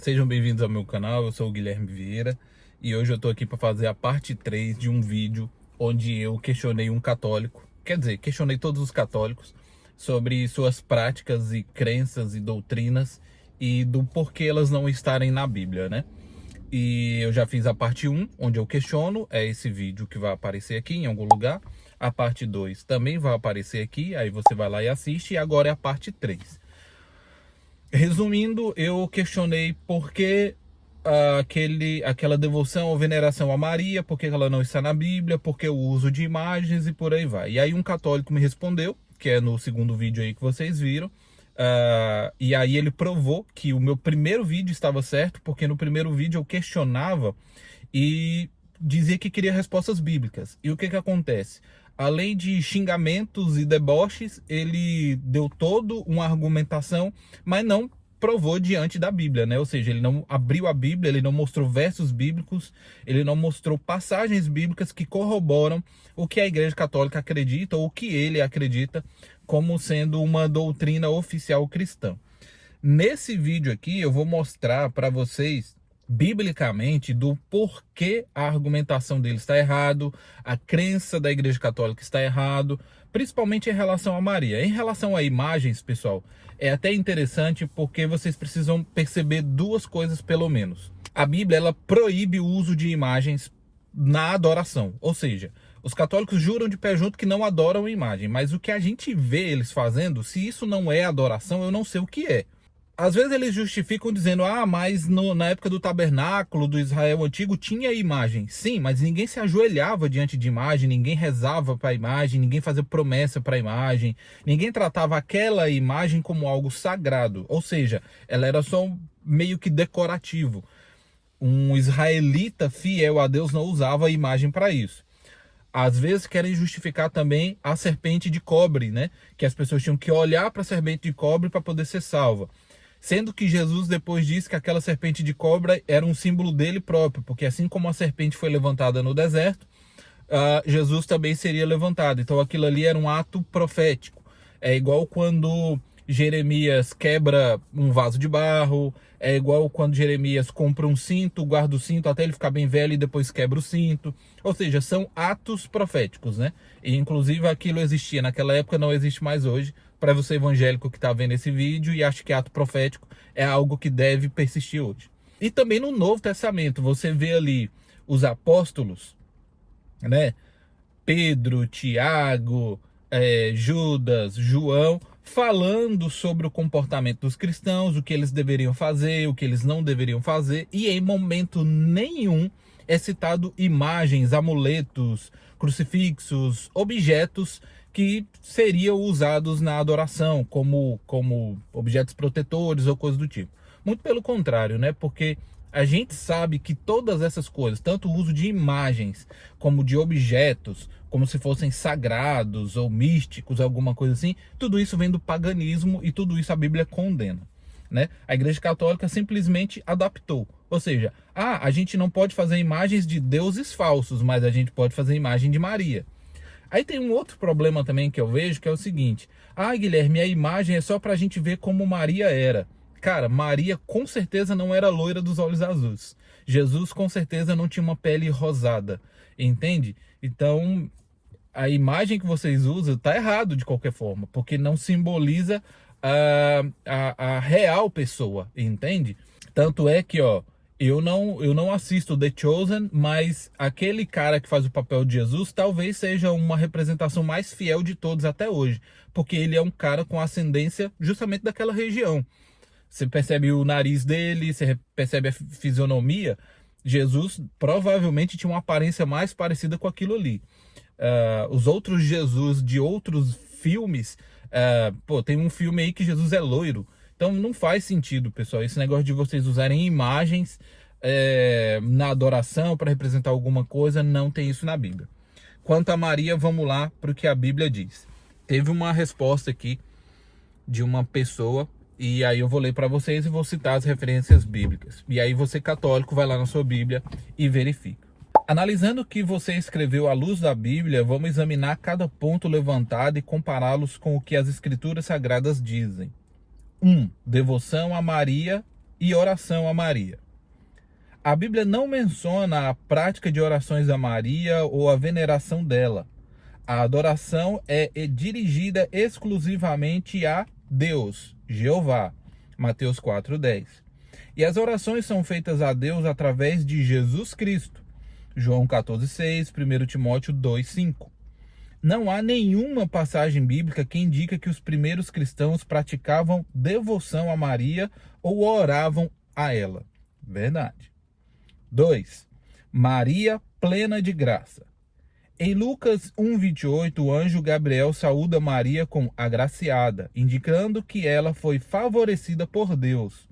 Sejam bem-vindos ao meu canal, eu sou o Guilherme Vieira e hoje eu tô aqui para fazer a parte 3 de um vídeo onde eu questionei um católico, quer dizer, questionei todos os católicos sobre suas práticas e crenças e doutrinas e do porquê elas não estarem na Bíblia, né? E eu já fiz a parte 1, onde eu questiono, é esse vídeo que vai aparecer aqui em algum lugar. A parte 2 também vai aparecer aqui, aí você vai lá e assiste, e agora é a parte 3. Resumindo, eu questionei por que aquela devoção ou veneração a Maria, por que ela não está na Bíblia, por que o uso de imagens e por aí vai. E aí um católico me respondeu, que é no segundo vídeo aí que vocês viram, e aí ele provou que o meu primeiro vídeo estava certo, porque no primeiro vídeo eu questionava e dizia que queria respostas bíblicas. E o que acontece? Além de xingamentos e deboches, ele deu toda uma argumentação, mas não provou diante da Bíblia, né? Ou seja, ele não abriu a Bíblia, ele não mostrou versos bíblicos, ele não mostrou passagens bíblicas que corroboram o que a Igreja Católica acredita ou o que ele acredita como sendo uma doutrina oficial cristã. Nesse vídeo aqui eu vou mostrar para vocês biblicamente do porquê a argumentação dele está errado, a crença da Igreja Católica está errado, principalmente em relação a Maria. Em relação a imagens, pessoal, é até interessante porque vocês precisam perceber duas coisas pelo menos. A Bíblia, ela proíbe o uso de imagens na adoração, ou seja, os católicos juram de pé junto que não adoram imagem, mas o que a gente vê eles fazendo, se isso não é adoração, eu não sei o que é. Às vezes eles justificam dizendo, mas na época do tabernáculo, do Israel antigo, tinha imagem. Sim, mas ninguém se ajoelhava diante de imagem, ninguém rezava para a imagem, ninguém fazia promessa para a imagem, ninguém tratava aquela imagem como algo sagrado. Ou seja, ela era só meio que decorativo. Um israelita fiel a Deus não usava a imagem para isso. Às vezes querem justificar também a serpente de cobre, né? Que as pessoas tinham que olhar para a serpente de cobre para poder ser salva. Sendo que Jesus depois disse que aquela serpente de cobra era um símbolo dele próprio, porque assim como a serpente foi levantada no deserto, Jesus também seria levantado. Então aquilo ali era um ato profético. É igual quando Jeremias quebra um vaso de barro, é igual quando Jeremias compra um cinto, guarda o cinto até ele ficar bem velho e depois quebra o cinto. Ou seja, são atos proféticos, né? E inclusive aquilo existia naquela época, não existe mais hoje. Para você evangélico que está vendo esse vídeo e acha que ato profético é algo que deve persistir hoje. E também no Novo Testamento, você vê ali os apóstolos, né? Pedro, Tiago, Judas, João, falando sobre o comportamento dos cristãos, o que eles deveriam fazer, o que eles não deveriam fazer, e em momento nenhum é citado imagens, amuletos, crucifixos, objetos que seriam usados na adoração, como objetos protetores ou coisa do tipo. Muito pelo contrário, né? Porque a gente sabe que todas essas coisas, tanto o uso de imagens como de objetos, como se fossem sagrados ou místicos, alguma coisa assim, tudo isso vem do paganismo e tudo isso a Bíblia condena, né? A Igreja Católica simplesmente adaptou. Ou seja, a gente não pode fazer imagens de deuses falsos, mas a gente pode fazer imagem de Maria. Aí tem um outro problema também que eu vejo, que é o seguinte: Guilherme, a imagem é só para a gente ver como Maria era. Cara, Maria com certeza não era loira dos olhos azuis. Jesus com certeza não tinha uma pele rosada, entende? Então, a imagem que vocês usam tá errado de qualquer forma, porque não simboliza a real pessoa, entende? Tanto é que, eu não assisto The Chosen, mas aquele cara que faz o papel de Jesus talvez seja uma representação mais fiel de todos até hoje, porque ele é um cara com ascendência justamente daquela região. Você percebe o nariz dele, você percebe a fisionomia. Jesus provavelmente tinha uma aparência mais parecida com aquilo ali. Os outros Jesus de outros filmes, tem um filme aí que Jesus é loiro. Então não faz sentido, pessoal, esse negócio de vocês usarem imagens na adoração para representar alguma coisa, não tem isso na Bíblia. Quanto a Maria, vamos lá para o que a Bíblia diz. Teve uma resposta aqui de uma pessoa, e aí eu vou ler para vocês e vou citar as referências bíblicas. E aí você, católico, vai lá na sua Bíblia e verifica. Analisando o que você escreveu à luz da Bíblia, vamos examinar cada ponto levantado e compará-los com o que as Escrituras Sagradas dizem. 1. Devoção a Maria e oração a Maria. A Bíblia não menciona a prática de orações a Maria ou a veneração dela. A adoração é dirigida exclusivamente a Deus, Jeová, Mateus 4:10. E as orações são feitas a Deus através de Jesus Cristo, João 14:6, 1 Timóteo 2:5. Não há nenhuma passagem bíblica que indica que os primeiros cristãos praticavam devoção a Maria ou oravam a ela. Verdade. 2. Maria plena de graça. Em Lucas 1:28, o anjo Gabriel saúda Maria com agraciada, indicando que ela foi favorecida por Deus.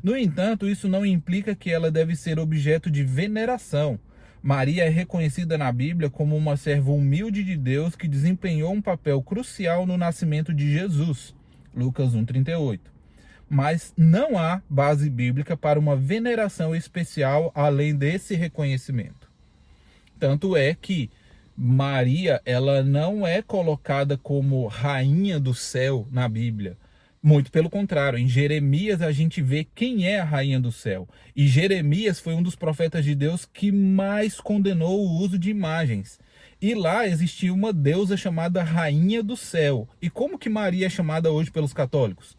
No entanto, isso não implica que ela deve ser objeto de veneração. Maria é reconhecida na Bíblia como uma serva humilde de Deus que desempenhou um papel crucial no nascimento de Jesus. Lucas 1:38. Mas não há base bíblica para uma veneração especial além desse reconhecimento. Tanto é que Maria, ela não é colocada como rainha do céu na Bíblia. Muito pelo contrário, em Jeremias a gente vê quem é a rainha do céu. E Jeremias foi um dos profetas de Deus que mais condenou o uso de imagens. E lá existia uma deusa chamada Rainha do Céu. E como que Maria é chamada hoje pelos católicos?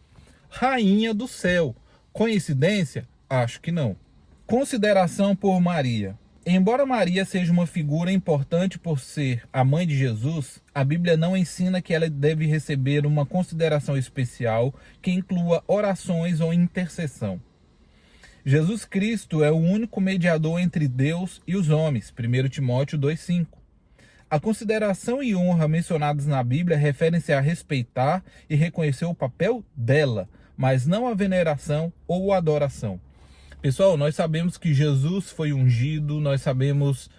Rainha do Céu. Coincidência? Acho que não. Consideração por Maria. Embora Maria seja uma figura importante por ser a mãe de Jesus, a Bíblia não ensina que ela deve receber uma consideração especial que inclua orações ou intercessão. Jesus Cristo é o único mediador entre Deus e os homens, 1 Timóteo 2:5. A consideração e honra mencionadas na Bíblia referem-se a respeitar e reconhecer o papel dela, mas não a veneração ou a adoração. Pessoal, nós sabemos que Jesus foi ungido, nós sabemos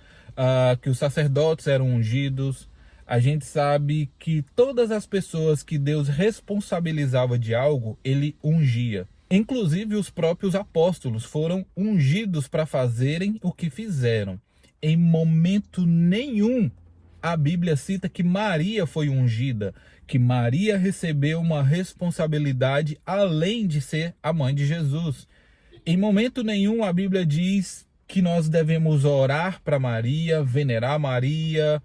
que os sacerdotes eram ungidos, a gente sabe que todas as pessoas que Deus responsabilizava de algo, ele ungia. Inclusive os próprios apóstolos foram ungidos para fazerem o que fizeram. Em momento nenhum a Bíblia cita que Maria foi ungida, que Maria recebeu uma responsabilidade além de ser a mãe de Jesus. Em momento nenhum a Bíblia diz que nós devemos orar para Maria, venerar Maria,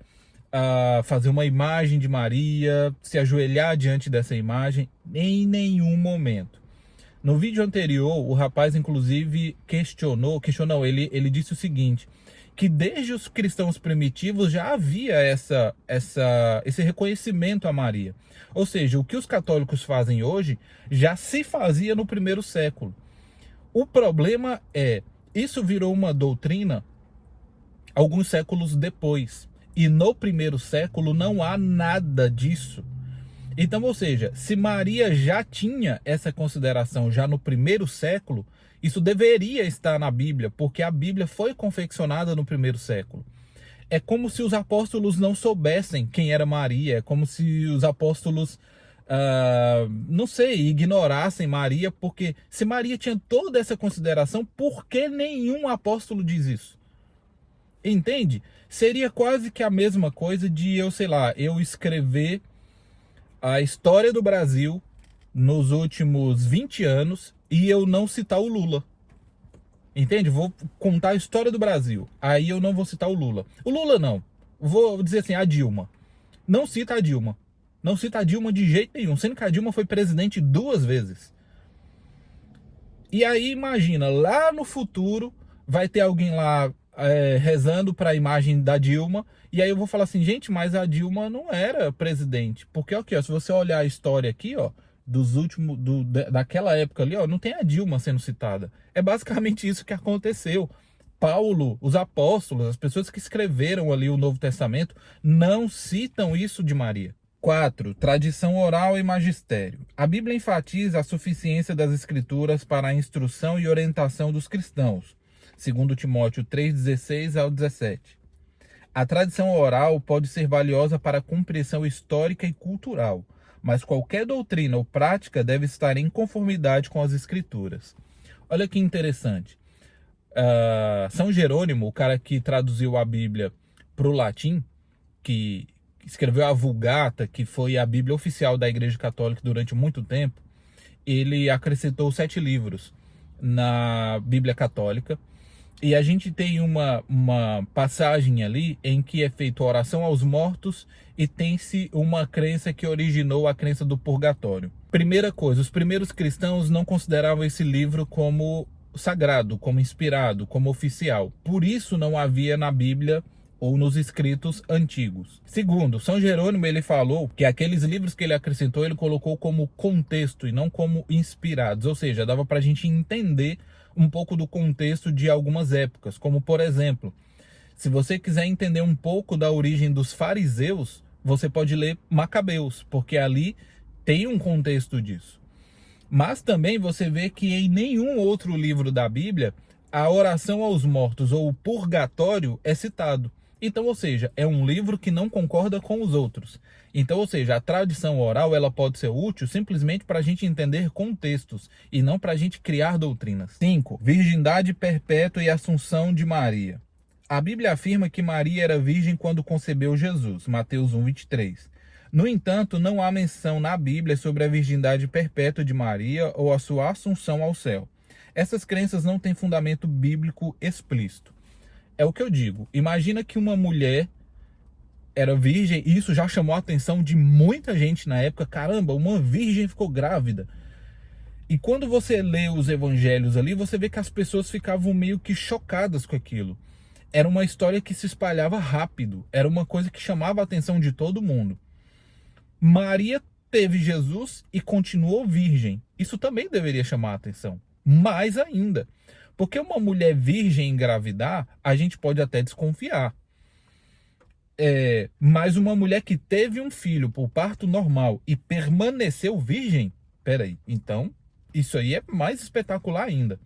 fazer uma imagem de Maria, se ajoelhar diante dessa imagem, em nenhum momento. No vídeo anterior, o rapaz inclusive ele disse o seguinte, que desde os cristãos primitivos já havia esse reconhecimento a Maria. Ou seja, o que os católicos fazem hoje já se fazia no primeiro século. O problema é, isso virou uma doutrina alguns séculos depois. E no primeiro século não há nada disso. Então, ou seja, se Maria já tinha essa consideração já no primeiro século, isso deveria estar na Bíblia, porque a Bíblia foi confeccionada no primeiro século. É como se os apóstolos não soubessem quem era Maria, é como se os apóstolos ignorassem Maria, porque se Maria tinha toda essa consideração, por que nenhum apóstolo diz isso? Entende? Seria quase que a mesma coisa de eu escrever a história do Brasil nos últimos 20 anos e eu não citar o Lula. Entende? Vou contar a história do Brasil, aí eu não vou citar o Lula. O Lula não. Vou dizer assim, a Dilma. Não cita a Dilma. Não cita a Dilma de jeito nenhum, sendo que a Dilma foi presidente 2 vezes. E aí imagina, lá no futuro vai ter alguém lá rezando para a imagem da Dilma, e aí eu vou falar assim, gente, mas a Dilma não era presidente, porque aqui, ó, se você olhar a história aqui, ó, daquela época ali, ó, não tem a Dilma sendo citada. É basicamente isso que aconteceu. Paulo, os apóstolos, as pessoas que escreveram ali o Novo Testamento, não citam isso de Maria. 4. Tradição oral e magistério. A Bíblia enfatiza a suficiência das Escrituras para a instrução e orientação dos cristãos, segundo Timóteo 3:16 ao 17. A tradição oral pode ser valiosa para a compreensão histórica e cultural, mas qualquer doutrina ou prática deve estar em conformidade com as Escrituras. Olha que interessante. São Jerônimo, o cara que traduziu a Bíblia para o latim, que escreveu a Vulgata, que foi a Bíblia oficial da Igreja Católica durante muito tempo, ele acrescentou 7 livros. na Bíblia Católica. E a gente tem uma passagem ali em que é feita oração aos mortos e tem-se uma crença que originou a crença do purgatório. Primeira coisa, os primeiros cristãos não consideravam esse livro como sagrado, como inspirado, como oficial. Por isso não havia na Bíblia ou nos escritos antigos. Segundo, São Jerônimo ele falou que aqueles livros que ele acrescentou, ele colocou como contexto e não como inspirados, ou seja, dava para a gente entender um pouco do contexto de algumas épocas, como por exemplo, se você quiser entender um pouco da origem dos fariseus, você pode ler Macabeus, porque ali tem um contexto disso. Mas também você vê que em nenhum outro livro da Bíblia a oração aos mortos ou o purgatório é citado. Então, ou seja, é um livro que não concorda com os outros. Então, ou seja, a tradição oral ela pode ser útil simplesmente para a gente entender contextos e não para a gente criar doutrinas. 5. Virgindade perpétua e assunção de Maria. A Bíblia afirma que Maria era virgem quando concebeu Jesus, Mateus 1:23. No entanto, não há menção na Bíblia sobre a virgindade perpétua de Maria ou a sua assunção ao céu. Essas crenças não têm fundamento bíblico explícito. É o que eu digo. Imagina que uma mulher era virgem, e isso já chamou a atenção de muita gente na época. Caramba, uma virgem ficou grávida. E quando você lê os evangelhos ali, você vê que as pessoas ficavam meio que chocadas com aquilo. Era uma história que se espalhava rápido. Era uma coisa que chamava a atenção de todo mundo. Maria teve Jesus e continuou virgem. Isso também deveria chamar a atenção. Mais ainda. Porque uma mulher virgem engravidar, a gente pode até desconfiar. Mas uma mulher que teve um filho por parto normal e permaneceu virgem, peraí, então isso aí é mais espetacular ainda.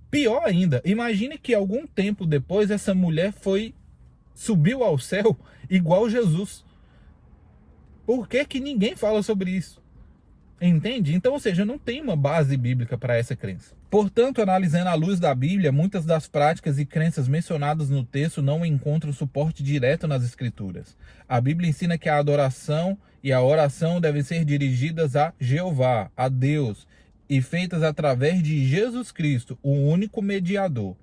Pior ainda, imagine que algum tempo depois essa mulher subiu ao céu igual Jesus. Por que que ninguém fala sobre isso? Entende? Então, ou seja, não tem uma base bíblica para essa crença. Portanto, analisando à luz da Bíblia, muitas das práticas e crenças mencionadas no texto não encontram suporte direto nas Escrituras. A Bíblia ensina que a adoração e a oração devem ser dirigidas a Jeová, a Deus, e feitas através de Jesus Cristo, o único mediador.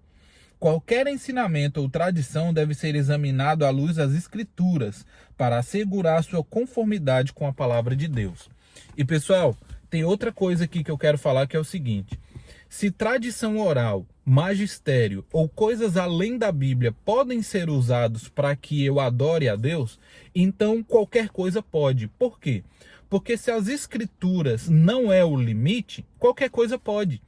Qualquer ensinamento ou tradição deve ser examinado à luz das Escrituras para assegurar sua conformidade com a palavra de Deus. E pessoal, tem outra coisa aqui que eu quero falar que é o seguinte: se tradição oral, magistério ou coisas além da Bíblia podem ser usados para que eu adore a Deus, então qualquer coisa pode. Por quê? Porque se as Escrituras não é o limite, qualquer coisa pode.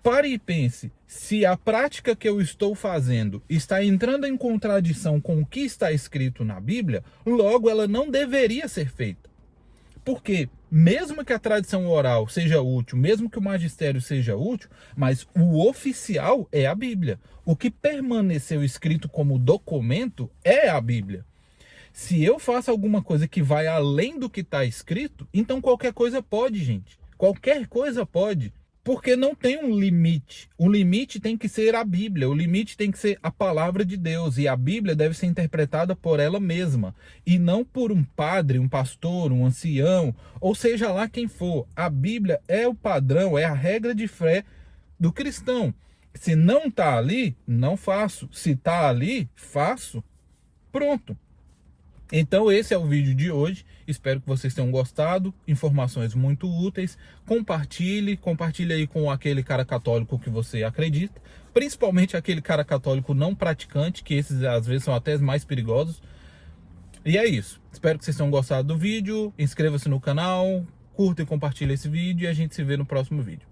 Pare e pense, se a prática que eu estou fazendo está entrando em contradição com o que está escrito na Bíblia, logo ela não deveria ser feita. Porque mesmo que a tradição oral seja útil, mesmo que o magistério seja útil, mas o oficial é a Bíblia. O que permaneceu escrito como documento é a Bíblia. Se eu faço alguma coisa que vai além do que está escrito, então qualquer coisa pode, gente. Qualquer coisa pode. Porque não tem um limite. O limite tem que ser a Bíblia. O limite tem que ser a palavra de Deus. E a Bíblia deve ser interpretada por ela mesma. E não por um padre, um pastor, um ancião, ou seja lá quem for. A Bíblia é o padrão, é a regra de fé do cristão. Se não está ali, não faço. Se está ali, faço. Pronto. Então esse é o vídeo de hoje, espero que vocês tenham gostado, informações muito úteis, compartilhe aí com aquele cara católico que você acredita, principalmente aquele cara católico não praticante, que esses às vezes são até mais perigosos. E é isso, espero que vocês tenham gostado do vídeo, inscreva-se no canal, curta e compartilhe esse vídeo e a gente se vê no próximo vídeo.